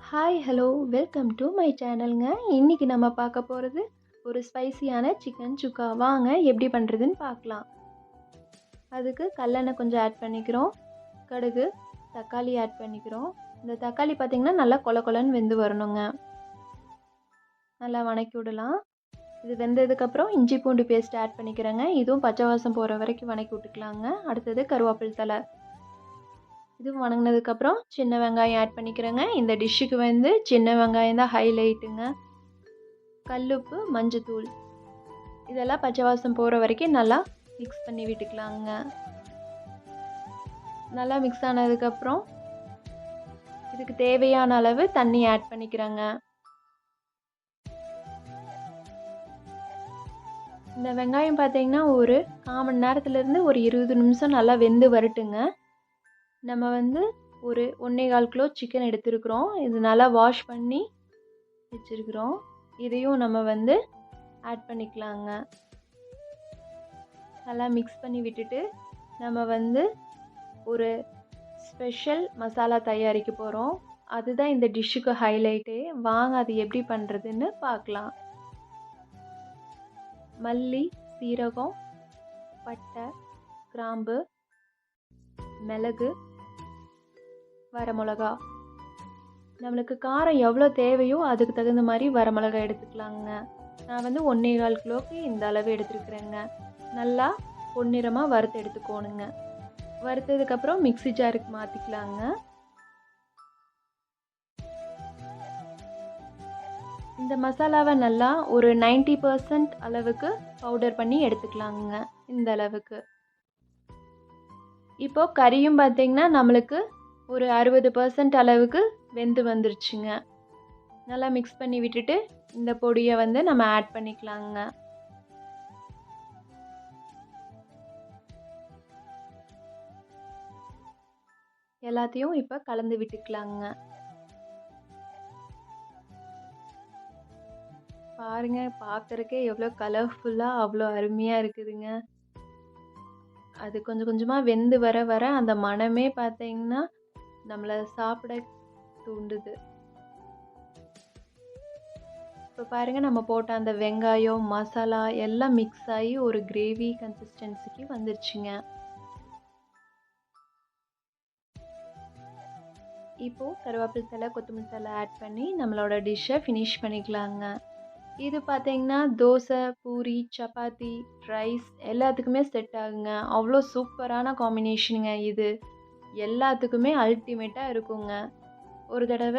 Hi hello welcome to my சேனலுங்க. இன்றைக்கி நம்ம பார்க்க போகிறது ஒரு ஸ்பைசியான சிக்கன் சுக்கா. வாங்க எப்படி பண்ணுறதுன்னு பார்க்கலாம். அதுக்கு கல்லெண்ணெய் கொஞ்சம் ஆட் பண்ணிக்கிறோம், கடுகு, தக்காளி ஆட் பண்ணிக்கிறோம். இந்த தக்காளி பார்த்திங்கன்னா நல்லா கொல கொலன்னு வெந்து வரணுங்க. நல்லா வணக்கி விடலாம். இது வெந்ததுக்கப்புறம் இஞ்சி பூண்டு பேஸ்ட் ஆட் பண்ணிக்கிறேங்க. இதுவும் பச்சை வாசம் போகிற வரைக்கும் வணக்கி விட்டுக்கலாங்க. அடுத்தது கருவேப்பிலை தழை, இதுவும் வணங்கினதுக்கப்புறம் சின்ன வெங்காயம் ஆட் பண்ணிக்கிறேங்க. இந்த டிஷ்ஷுக்கு வந்து சின்ன வெங்காயம் தான் ஹைலைட்டுங்க. கல்லுப்பு, மஞ்சத்தூள், இதெல்லாம் பச்சை வாசம் போகிற வரைக்கும் நல்லா மிக்ஸ் பண்ணி விட்டுக்கலாங்க. நல்லா மிக்ஸ் ஆனதுக்கப்புறம் இதுக்கு தேவையான அளவு தண்ணி ஆட் பண்ணிக்கிறேங்க. இந்த வெங்காயம் பார்த்தீங்கன்னா ஒரு 1/4 மணி நேரத்துலேருந்து ஒரு 20 நிமிஷம் நல்லா வெந்து வரட்டுங்க. நம்ம வந்து ஒரு 1.25 கிலோ சிக்கன் எடுத்துருக்குறோம். இது நல்லா வாஷ் பண்ணி வச்சுருக்குறோம். இதையும் நம்ம வந்து ஆட் பண்ணிக்கலாங்க. நல்லா மிக்ஸ் பண்ணி விட்டுட்டு நம்ம வந்து ஒரு ஸ்பெஷல் மசாலா தயாரிக்க போகிறோம். அதுதான் இந்த டிஷ்ஷுக்கு ஹைலைட்டே. வாங்க அது எப்படி பண்ணுறதுன்னு பார்க்கலாம். மல்லி, சீரகம், பட்டை, கிராம்பு, மிளகு, வரமிளகா, நம்மளுக்கு காரம் எவ்வளோ தேவையோ அதுக்கு தகுந்த மாதிரி வரமிளகா எடுத்துக்கலாங்க. நான் வந்து 1.25 கிலோவுக்கு இந்த அளவு எடுத்துருக்குறேங்க. நல்லா பொன்னிறமாக வறுத்து எடுத்துக்கோணுங்க. வறுத்ததுக்கப்புறம் மிக்ஸி ஜாருக்கு மாற்றிக்கலாங்க. இந்த மசாலாவை நல்லா ஒரு 90% அளவுக்கு பவுடர் பண்ணி எடுத்துக்கலாங்க. இந்த அளவுக்கு. இப்போது கறியும் பார்த்திங்கன்னா நம்மளுக்கு ஒரு 60% அளவுக்கு வெந்து வந்துருச்சுங்க. நல்லா மிக்ஸ் பண்ணி விட்டுட்டு இந்த பொடியை வந்து நம்ம ஆட் பண்ணிக்கலாங்க. எல்லாத்தையும் இப்போ கலந்து விட்டுக்கலாங்க. பாருங்க, பார்க்குறக்கே எவ்வளோ கலர்ஃபுல்லாக அவ்வளோ அருமையாக இருக்குதுங்க. அது கொஞ்சம் கொஞ்சமாக வெந்து வர வர அந்த மணமே பார்த்தீங்கன்னா நம்மளை சாப்பிட தூண்டுது. இப்போ பாருங்கள், நம்ம போட்ட அந்த வெங்காயம், மசாலா எல்லாம் மிக்ஸ் ஆகி ஒரு கிரேவி கன்சிஸ்டன்சிக்கு வந்துருச்சுங்க. இப்போது கருவேப்பிலை தழை, கொத்தமல்லி தழை ஆட் பண்ணி நம்மளோட டிஷ்ஷை ஃபினிஷ் பண்ணிக்கலாங்க. இது பார்த்தீங்கன்னா தோசை, பூரி, சப்பாத்தி, ரைஸ் எல்லாத்துக்குமே செட் ஆகுங்க. அவ்வளோ சூப்பரான காம்பினேஷனுங்க இது. எல்லாத்துக்குமே அல்டிமேட்டாக இருக்குங்க. ஒரு தடவை